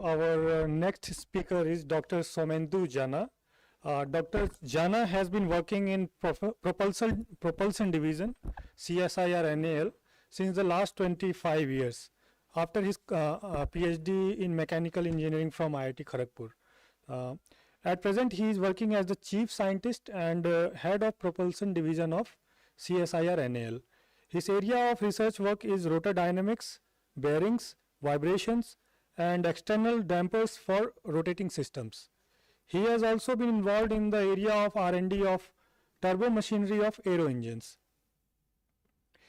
Our next speaker is Dr. Soumendu Jana. Dr. Jana has been working in propulsion division, CSIR NAL, since the last 25 years, after his PhD in mechanical engineering from IIT Kharagpur. At present, he is working as the chief scientist and head of propulsion division of CSIR NAL. His area of research work is rotor dynamics, bearings, vibrations, and external dampers for rotating systems. He has also been involved in the area of R&D of turbo machinery of aero engines.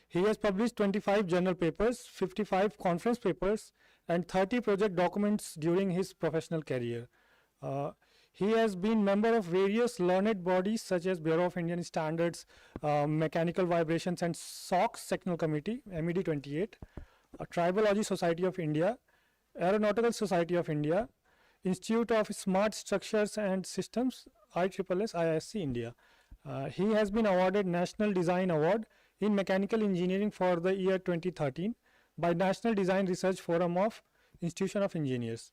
He has published 25 journal papers, 55 conference papers, and 30 project documents during his professional career. He has been member of various learned bodies such as Bureau of Indian Standards, Mechanical Vibrations and SOX Sectional Committee, MED 28, Tribology Society of India, Aeronautical Society of India, Institute of Smart Structures and Systems, ISSS IISc India. He has been awarded National Design Award in Mechanical Engineering for the year 2013 by National Design Research Forum of Institution of Engineers.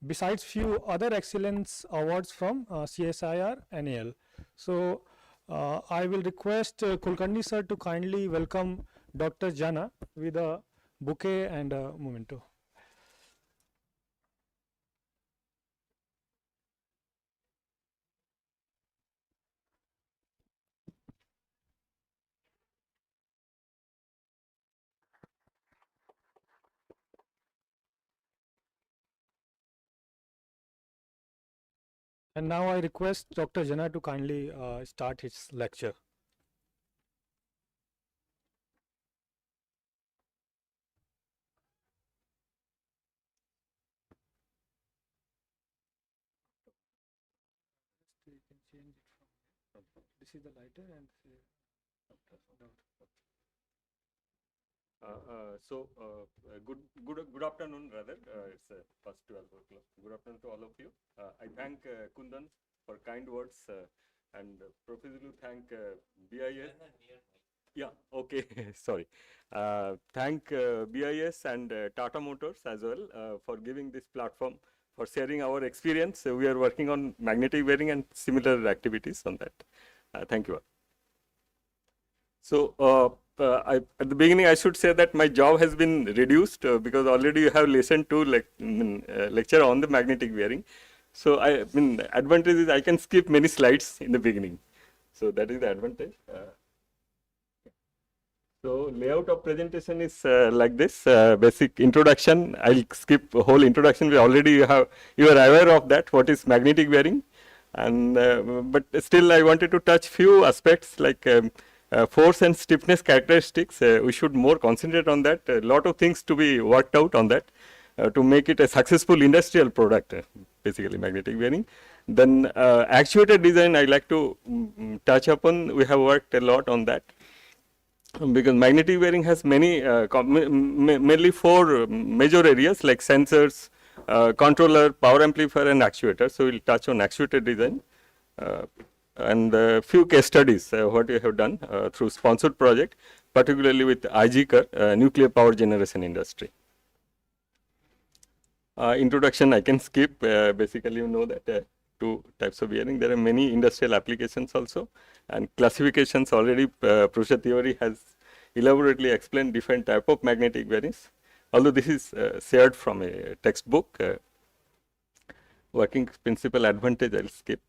Besides few other excellence awards from CSIR NAL. So I will request Kulkarni sir to kindly welcome Dr. Jana with a bouquet and a memento. And now I request Dr. Jana to kindly start his lecture. You can change it from this is the lighter and Good afternoon, rather. It's past 12 o'clock. Good afternoon to all of you. I thank Kundan for kind words and profusely thank BIS. Yeah, okay, sorry. Thank BIS and Tata Motors as well for giving this platform, for sharing our experience. We are working on magnetic bearing and similar activities on that. Thank you all. So, at the beginning, I should say that my job has been reduced because already you have listened to lecture on the magnetic bearing. So, advantage is I can skip many slides in the beginning. So, that is the advantage. So, layout of presentation is like this. Basic introduction. I'll skip whole introduction. We already you are aware of that. What is magnetic bearing? And but still, I wanted to touch few aspects like. Force and stiffness characteristics, we should more concentrate on that. A lot of things to be worked out on that to make it a successful industrial product, basically magnetic bearing. Then actuator design I like to touch upon. We have worked a lot on that because magnetic bearing has many, mainly four major areas like sensors, controller, power amplifier and actuator. So, we will touch on actuator design. And a few case studies what we have done through sponsored project, particularly with IGCAR, nuclear power generation industry. Introduction I can skip. Basically, you know that two types of bearing. There are many industrial applications also, and classifications already. Professor Theory has elaborately explained different type of magnetic bearings. Although this is shared from a textbook. Working principle advantage I'll skip.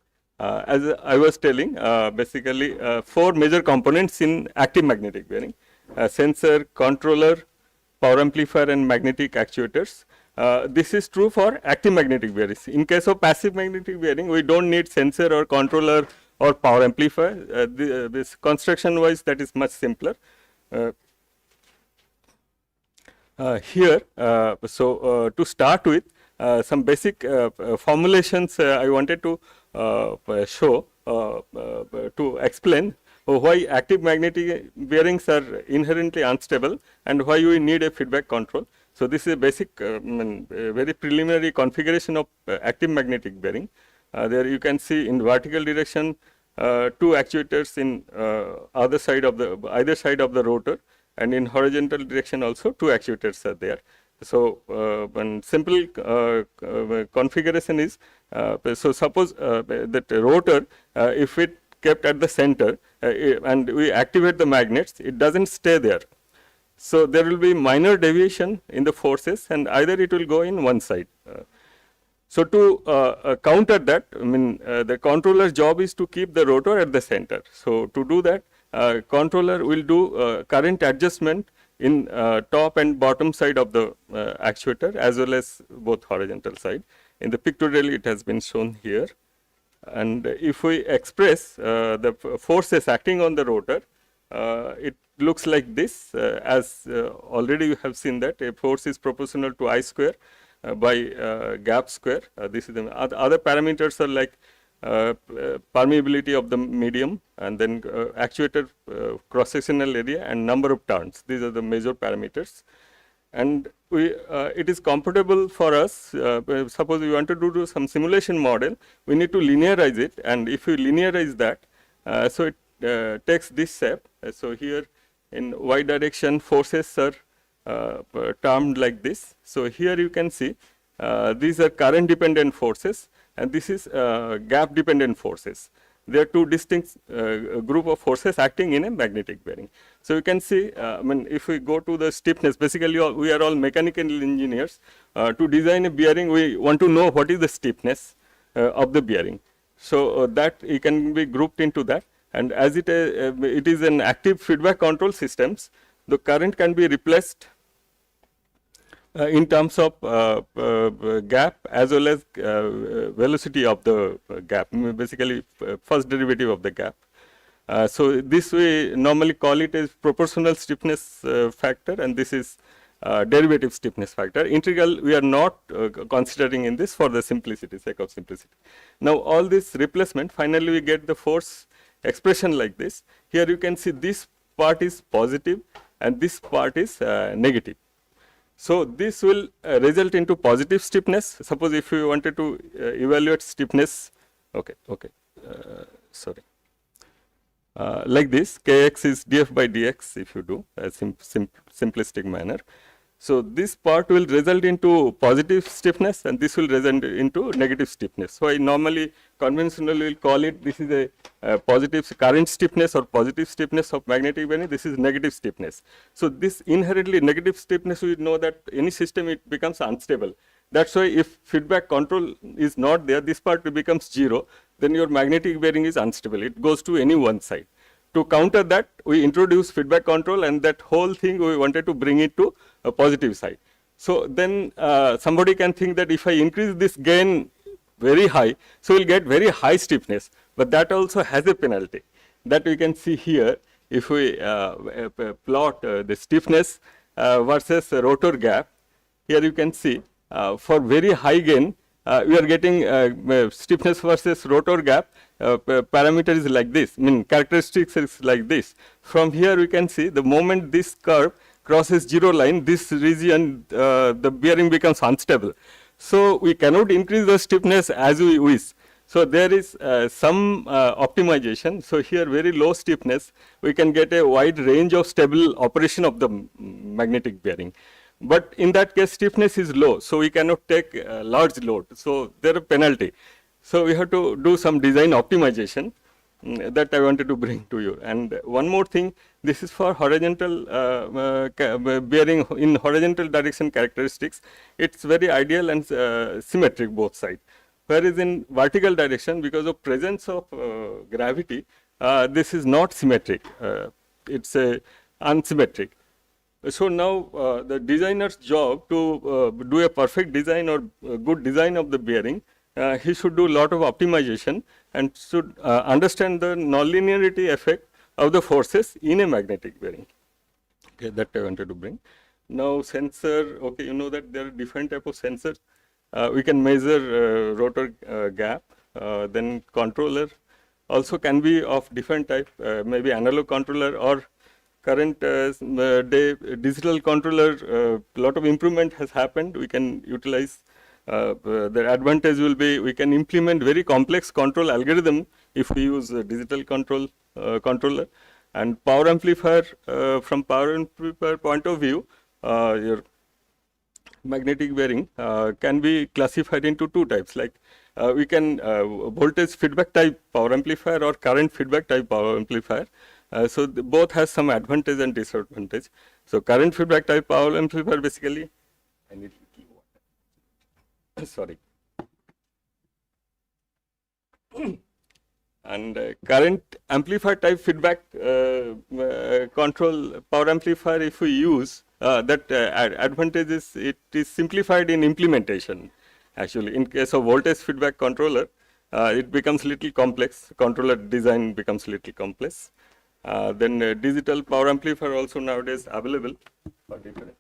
As I was telling, basically four major components in active magnetic bearing: sensor, controller, power amplifier and magnetic actuators. This is true for active magnetic bearings. In case of passive magnetic bearing, we don't need sensor or controller or power amplifier. This construction wise, that is much simpler. Here, to start with, some basic formulations I wanted to show to explain why active magnetic bearings are inherently unstable and why we need a feedback control. So, this is a basic very preliminary configuration of active magnetic bearing. There you can see in vertical direction two actuators in either side of the rotor, and in horizontal direction also two actuators are there. So one simple configuration is, so suppose that rotor, if it kept at the center and we activate the magnets, it doesn't stay there. So there will be minor deviation in the forces, and either it will go in one side. So to counter that, I mean, the controller's job is to keep the rotor at the center. So to do that, controller will do current adjustment in top and bottom side of the actuator, as well as both horizontal side. In the pictorial, it has been shown here. And if we express the forces acting on the rotor, it looks like this, as already you have seen that a force is proportional to I square by gap square. This is the other parameters are like permeability of the medium, and then actuator cross sectional area and number of turns. These are the major parameters. And we, it is comfortable for us, suppose we want to do some simulation model, we need to linearize it, and if we linearize that, so it takes this shape. So here in y direction forces are termed like this. So here you can see these are current dependent forces, and this is gap dependent forces. There are two distinct group of forces acting in a magnetic bearing. So you can see, I mean, if we go to the stiffness, basically we are all mechanical engineers. To design a bearing, we want to know what is the stiffness of the bearing. So that it can be grouped into that. And as it is an active feedback control systems, the current can be replaced in terms of gap as well as velocity of the gap, basically first derivative of the gap. So this we normally call it as proportional stiffness factor, and this is derivative stiffness factor. Integral we are not considering in this for the simplicity, sake of simplicity. Now all this replacement, finally we get the force expression like this. Here you can see this part is positive and this part is negative. So this will result into positive stiffness. Suppose if you wanted to evaluate stiffness, sorry, like this, kx is df by dx if you do a simplistic manner. So this part will result into positive stiffness, and this will result into negative stiffness. So I normally conventionally will call it, this is a positive current stiffness or positive stiffness of magnetic bearing. This is negative stiffness. So this inherently negative stiffness, we know that any system it becomes unstable. That's why if feedback control is not there, this part becomes 0, then your magnetic bearing is unstable. It goes to any one side. To counter that, we introduce feedback control, and that whole thing we wanted to bring it to a positive side. So then somebody can think that if I increase this gain very high, so we'll get very high stiffness, but that also has a penalty. That we can see here if we plot the stiffness versus rotor gap. Here you can see for very high gain, we are getting stiffness versus rotor gap parameter is like this, I mean characteristics is like this. From here we can see the moment this curve crosses 0 line, this region the bearing becomes unstable. So we cannot increase the stiffness as we wish. So there is some optimization. So here very low stiffness, we can get a wide range of stable operation of the magnetic bearing. But in that case stiffness is low, so we cannot take large load. So there is penalty. So we have to do some design optimization that I wanted to bring to you. And one more thing, this is for horizontal bearing in horizontal direction characteristics. It's very ideal and symmetric both sides. Whereas in vertical direction, because of presence of gravity, this is not symmetric. It's unsymmetric. So now the designer's job to do a perfect design or good design of the bearing, he should do a lot of optimization and should understand the nonlinearity effect of the forces in a magnetic bearing. Okay, that I wanted to bring. Now sensor, okay, you know that there are different type of sensors. We can measure rotor gap, then controller also can be of different type, maybe analog controller or current day digital controller. Lot of improvement has happened. We can utilize the advantage will be we can implement very complex control algorithm if we use a digital control controller. And power amplifier, from power amplifier point of view, your magnetic bearing can be classified into two types. Like we can voltage feedback type power amplifier or current feedback type power amplifier. So both has some advantage and disadvantage. So current feedback type power amplifier basically, I need sorry. And current amplifier type feedback control power amplifier, if we use that advantage is it is simplified in implementation. Actually, in case of voltage feedback controller, it becomes little complex. Controller design becomes little complex. Then digital power amplifier also nowadays available for different.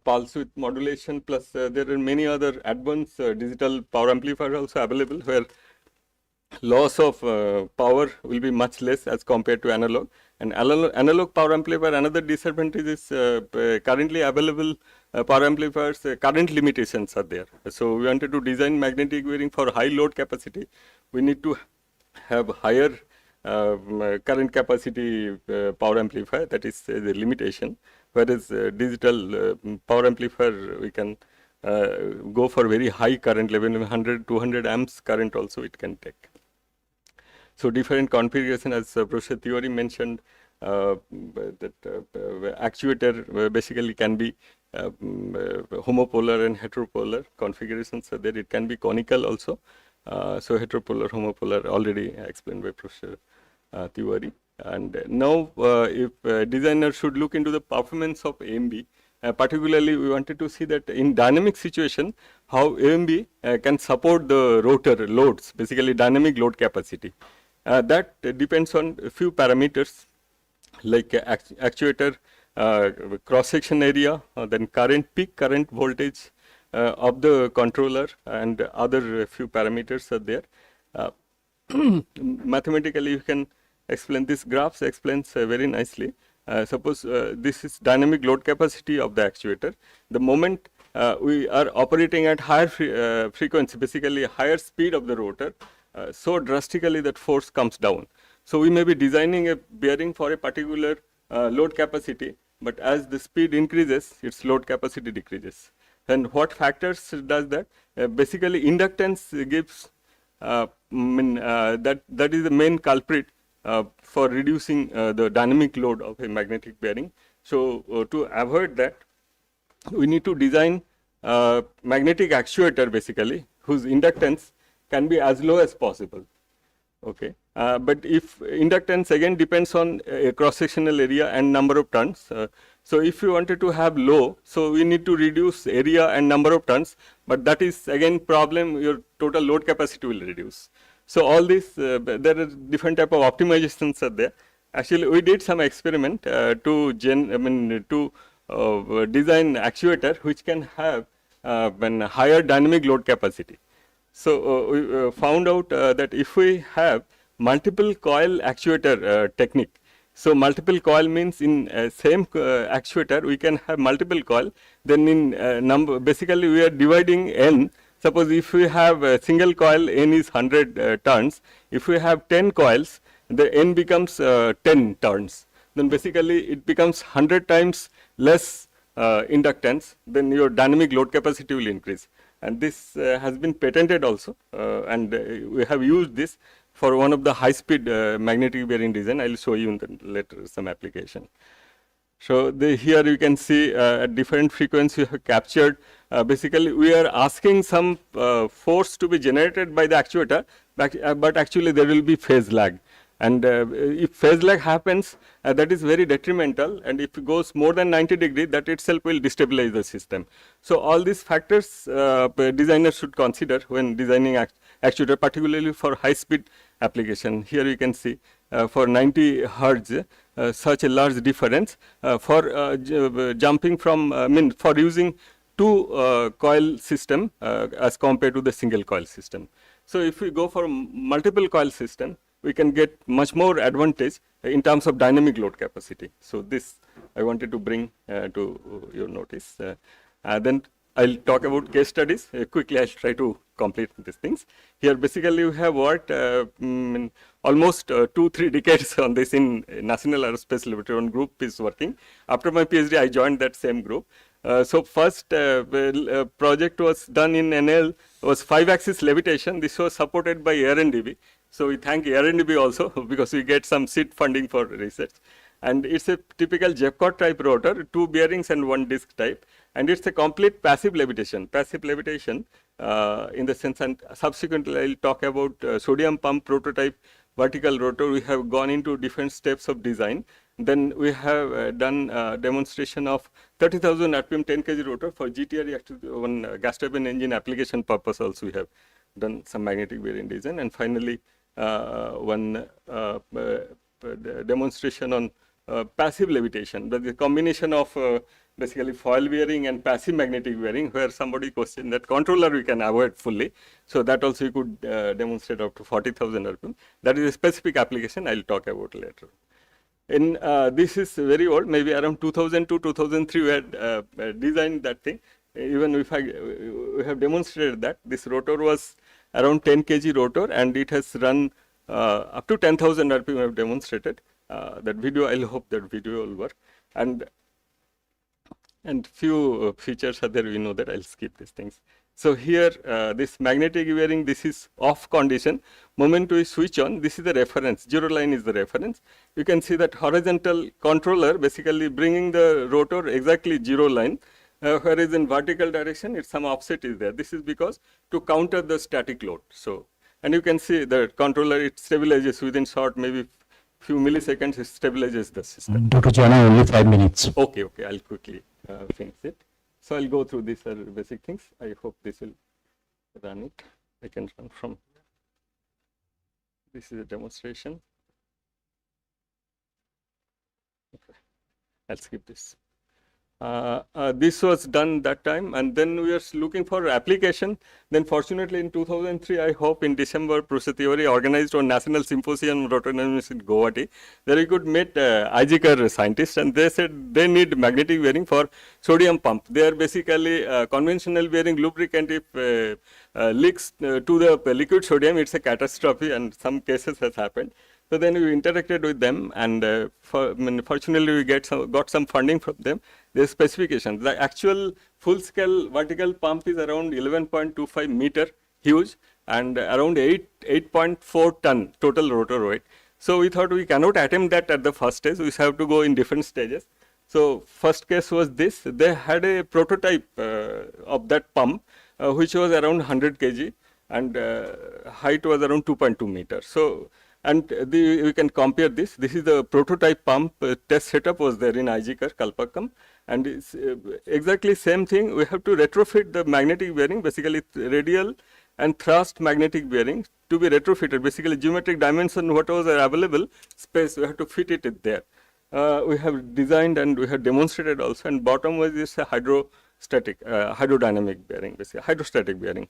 Pulse width modulation, plus there are many other advanced digital power amplifiers also available, where loss of power will be much less as compared to analog. And analog power amplifier, another disadvantage is currently available power amplifiers, current limitations are there. So we wanted to design magnetic bearing for high load capacity. We need to have higher current capacity power amplifier, that is the limitation. Whereas digital power amplifier, we can go for very high current level, 100, 200 amps current also it can take. So different configuration, as Professor Tiwari mentioned, that actuator basically can be homopolar and heteropolar configurations are there. It can be conical also. So heteropolar, homopolar already explained by Professor Tiwari. And now if designer should look into the performance of AMB, particularly we wanted to see that in dynamic situation, how AMB can support the rotor loads, basically dynamic load capacity. That depends on a few parameters like actuator cross section area, then current, peak current voltage of the controller, and other few parameters are there. Mathematically you can explain, this graphs explains very nicely. Suppose this is dynamic load capacity of the actuator. The moment we are operating at higher frequency, basically higher speed of the rotor, so drastically that force comes down. So we may be designing a bearing for a particular load capacity, but as the speed increases, its load capacity decreases. And what factors does that? Basically inductance gives, that is the main culprit for reducing the dynamic load of a magnetic bearing. So to avoid that, we need to design magnetic actuator basically whose inductance can be as low as possible. Okay, but if inductance again depends on cross sectional area and number of turns. So if you wanted to have low, so we need to reduce area and number of turns, but that is again problem, your total load capacity will reduce. So all this, there are different type of optimizations are there. Actually, we did some experiment to design actuator which can have higher dynamic load capacity. So we found out that if we have multiple coil actuator technique, so multiple coil means in same actuator we can have multiple coil. Then in number, basically we are dividing n. Suppose if we have a single coil, n is 100 turns. If we have 10 coils, the n becomes 10 turns. Then basically it becomes 100 times less inductance. Then your dynamic load capacity will increase. And this has been patented also, and we have used this for one of the high-speed magnetic bearing design. I will show you in the later some application. So here you can see at different frequencies we have captured. Basically, we are asking some force to be generated by the actuator, but actually there will be phase lag. And if phase lag happens, that is very detrimental, and if it goes more than 90 degrees, that itself will destabilize the system. So all these factors designers should consider when designing actuator, particularly for high speed application. Here you can see for 90 hertz, such a large difference for jumping from, for using two coil system as compared to the single coil system. So if we go for multiple coil system, we can get much more advantage in terms of dynamic load capacity. So this I wanted to bring to your notice. Then I'll talk about case studies. Quickly, I'll try to complete these things. Here, basically, we have worked almost 2-3 decades on this in National Aerospace Laboratory. One group is working. After my PhD, I joined that same group. So first project was done in NAL was 5-axis levitation. This was supported by AR&DB. So we thank AR&DB also because we get some seed funding for research. And it's a typical Jepcot type rotor, 2 bearings and 1 disc type. And it's a complete passive levitation. Passive levitation in the sense, and subsequently I'll talk about sodium pump prototype vertical rotor. We have gone into different steps of design. Then we have done demonstration of 30,000 RPM 10 kg rotor for GTR one gas turbine engine application purpose. Also, we have done some magnetic bearing design, and finally one demonstration on passive levitation. That is a combination of basically foil bearing and passive magnetic bearing, where somebody questioned that controller we can avoid fully. So that also you could demonstrate up to 40,000 RPM. That is a specific application I'll talk about later. In this is very old, maybe around 2002, 2003 we had designed that thing. Even if we have demonstrated that this rotor was around 10 kg rotor, and it has run up to 10,000 RPM. We have demonstrated that video. I'll hope that video will work. And few features are there. We know that. I'll skip these things. So here, this magnetic bearing, this is off condition. Moment we switch on, this is the reference. 0 line is the reference. You can see that horizontal controller basically bringing the rotor exactly 0 line. Whereas in vertical direction, it's some offset is there. This is because to counter the static load. So, and you can see the controller, it stabilizes within short, maybe few milliseconds, it stabilizes the system. Dr. Jana, only 5 minutes. Okay, I'll quickly finish it. So I'll go through these basic things. I hope this will run it. I can run from. This is a demonstration. Okay, I'll skip this. This was done that time, and then we are looking for application. Then fortunately in 2003, I hope in December, Process Theory organized one national symposium rotor dynamics in Guwahati. There we could meet IGCAR scientists, and they said they need magnetic bearing for sodium pump. They are basically conventional bearing lubricant. If leaks to the liquid sodium, it's a catastrophe, and some cases has happened. So then we interacted with them, and fortunately we got some funding from them. Their specifications. The actual full-scale vertical pump is around 11.25 meter, huge, and around 8.4 ton total rotor weight. So we thought we cannot attempt that at the first stage. We have to go in different stages. So first case was this. They had a prototype of that pump, which was around 100 kg, and height was around 2.2 meters. So. And we can compare this. This is the prototype pump test setup was there in IGCAR, Kalpakkam. And it's exactly same thing. We have to retrofit the magnetic bearing, basically radial and thrust magnetic bearing to be retrofitted. Basically geometric dimension, what was available space, we have to fit it there. We have designed and we have demonstrated also. And bottom was this hydrodynamic bearing, basically hydrostatic bearing.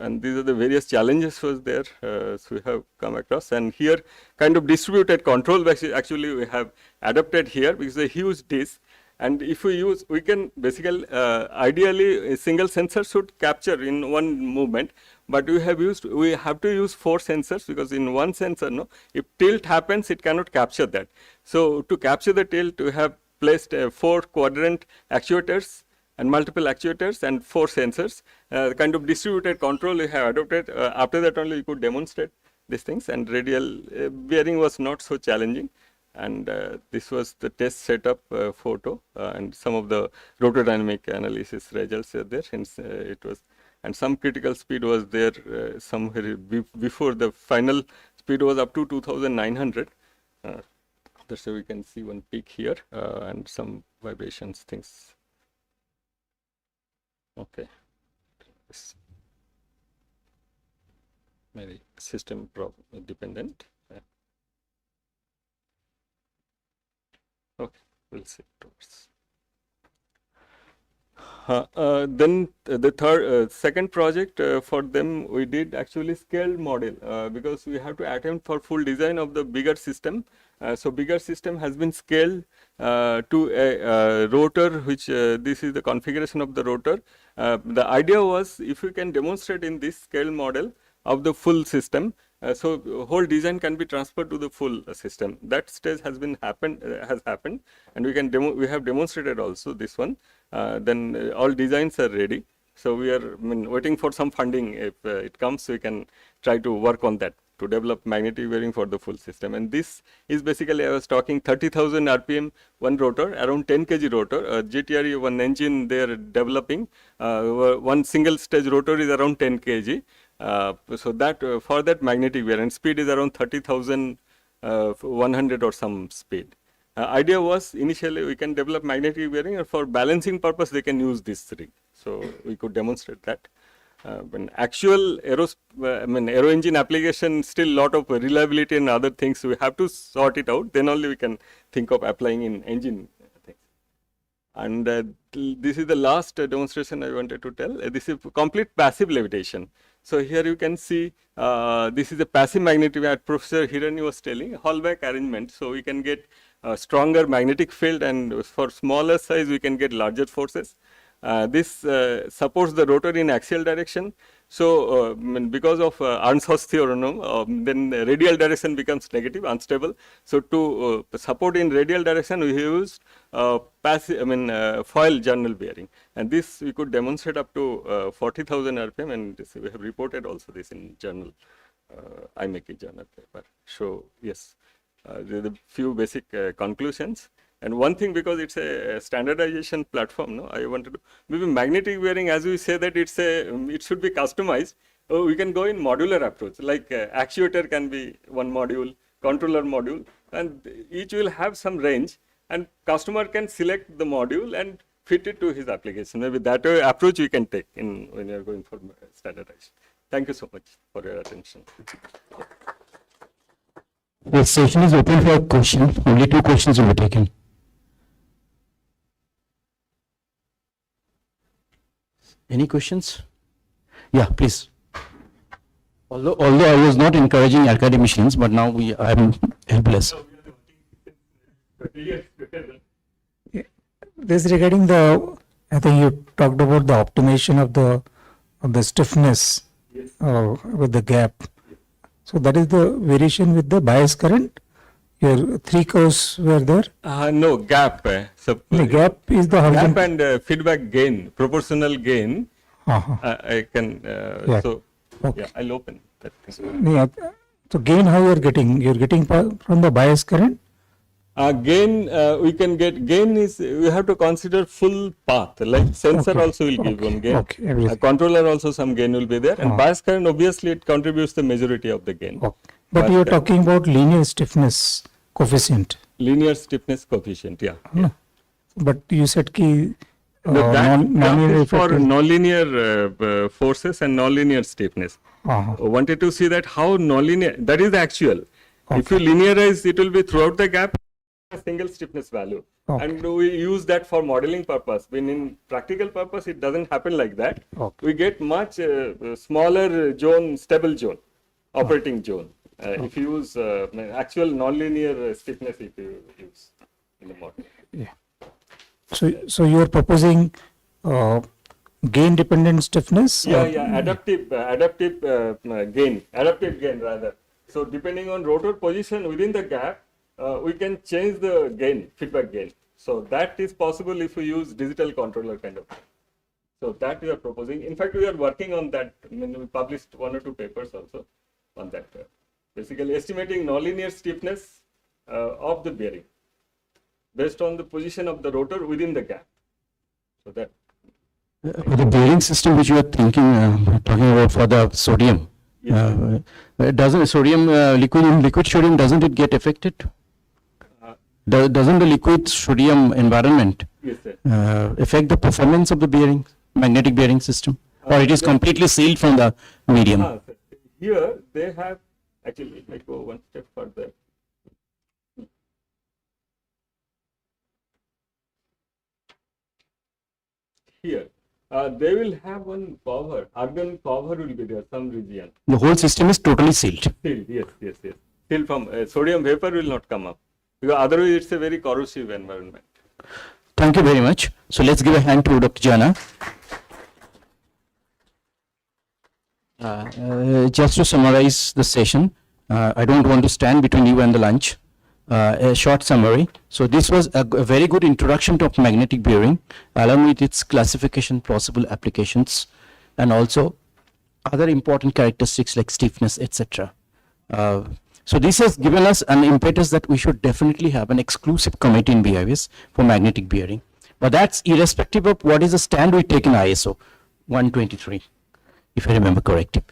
And these are the various challenges was there, so we have come across, and here kind of distributed control actually we have adapted here because a huge disk, and if we use, we can basically, ideally a single sensor should capture in one movement, but we have to use 4 sensors because in one sensor, if tilt happens, it cannot capture that. So to capture the tilt, we have placed 4 quadrant actuators and multiple actuators and 4 sensors. Kind of distributed control we have adopted. After that only we could demonstrate these things, and radial bearing was not so challenging. And this was the test setup photo, and some of the rotor dynamic analysis results are there. Hence, it was, and some critical speed was there somewhere before the final speed was up to 2,900. That's why we can see one peak here and some vibrations things. Okay, this maybe system dependent. Okay, we'll see towards. Then the second project for them we did actually scaled model because we have to attempt for full design of the bigger system. So bigger system has been scaled to a rotor, which this is the configuration of the rotor. The idea was if we can demonstrate in this scale model of the full system, so whole design can be transferred to the full system. That stage has happened, and we have demonstrated also this one. Then all designs are ready. So we are waiting for some funding. If it comes, we can try to work on that to develop magnetic bearing for the full system. And this is basically, I was talking 30,000 RPM, one rotor, around 10 kg rotor, GTRE, one engine they are developing. One single stage rotor is around 10 kg. So that for that magnetic bearing speed is around 30,100 or some speed. Idea was initially we can develop magnetic bearing, and for balancing purpose they can use this rig. So we could demonstrate that. When actual aero engine application, still lot of reliability and other things we have to sort it out. Then only we can think of applying in engine things. And this is the last demonstration I wanted to tell. This is complete passive levitation. So here you can see this is a passive magnetic bearing. Professor Hirani was telling Hallback arrangement. So we can get stronger magnetic field, and for smaller size we can get larger forces. This supports the rotor in axial direction. So because of Arnshaw's theorem, then radial direction becomes negative, unstable. So to support in radial direction, we used passive, foil journal bearing, and this we could demonstrate up to 40,000 RPM, and this, we have reported also this in journal, IMEC journal paper. So yes, there are the few basic conclusions. And one thing, because it's a standardization platform, no, I wanted to maybe magnetic bearing, as we say that it should be customized. We can go in modular approach, like actuator can be one module, controller module, and each will have some range, and customer can select the module and fit it to his application. Maybe that approach we can take in when you are going for standardization. Thank you so much for your attention. The session is open for questions. Only 2 questions will be taken. Any questions? Yeah, please. Although I was not encouraging academicians, but now I am helpless. This regarding the, I think you talked about the optimization of the stiffness with the gap. So that is the variation with the bias current. Your 3 curves were there. No, gap. So The gap is the gap horizontal. and feedback gain, proportional gain. I can. Yeah. So Okay. yeah, I'll open that thing. Yeah. So gain, how you are getting? You are getting from the bias current. Gain, we can get gain is we have to consider full path. Like sensor Okay. also will give one gain. Okay, everything. Controller also some gain will be there, and bias current obviously it contributes the majority of the gain. Okay. But you are talking about linear stiffness coefficient. Linear stiffness coefficient, yeah. No. But you said ki That nonlinear is for effect is- nonlinear forces and nonlinear stiffness. Wanted to see that how nonlinear, that is the actual. If you linearize, it will be throughout the gap, a single stiffness value. Okay. And we use that for modeling purpose. When in practical purpose, it doesn't happen like that. Okay. We get much smaller zone, stable zone, operating zone. If you use actual nonlinear stiffness, if you use in the model. Yeah. So you are proposing gain dependent stiffness? Yeah, adaptive gain rather. So depending on rotor position within the gap, we can change the gain, feedback gain. So that is possible if we use digital controller kind of thing. So that we are proposing. In fact, we are working on that. I mean, we published 1 or 2 papers also on that. Basically estimating nonlinear stiffness of the bearing based on the position of the rotor within the gap. So that. The bearing system which you are talking about for the sodium, Yes, doesn't sodium liquid sodium, doesn't it get affected? Doesn't the liquid sodium environment Yes, sir. affect the performance of the bearing, magnetic bearing system, or it is completely sealed from the medium? Sir. Here they have actually, let me go one step further. Here They will have one cover, argon cover will be there, some region. The whole system is totally sealed. Still, yes. Still from sodium vapor will not come up. Because otherwise it's a very corrosive environment. Thank you very much. So let's give a hand to Dr. Jana. Just to summarize the session, I don't want to stand between you and the lunch. A short summary. So this was a very good introduction to magnetic bearing, along with its classification, possible applications, and also other important characteristics like stiffness, etc. So this has given us an impetus that we should definitely have an exclusive committee in BIS for magnetic bearing. But that's irrespective of what is the stand we take in ISO 123, if I remember correctly.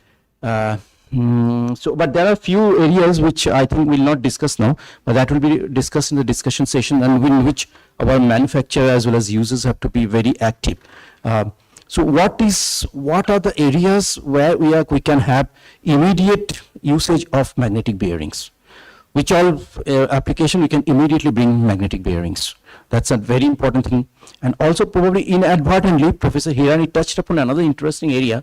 But there are few areas which I think we'll not discuss now, but that will be discussed in the discussion session, and in which our manufacturer as well as users have to be very active. So what are the areas where we can have immediate usage of magnetic bearings? Which all application we can immediately bring magnetic bearings? That's a very important thing. And also probably inadvertently, Professor Hirani touched upon another interesting area,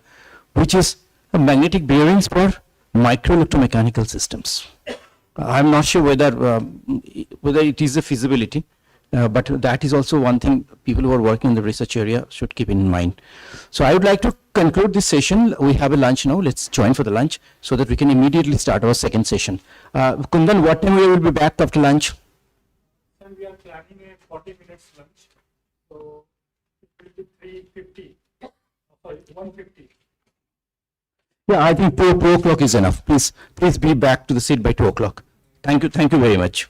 which is magnetic bearings for micro-electromechanical systems. I'm not sure whether it is a feasibility, but that is also one thing people who are working in the research area should keep in mind. So I would like to conclude this session. We have a lunch now. Let's join for the lunch so that we can immediately start our second session. Kundan, what time we will be back after lunch? And we are planning a 40 minutes lunch. So it will be 3:50. Sorry, 1:50. Yeah, I think 2 o'clock is enough. Please be back to the seat by 2 o'clock. Thank you very much.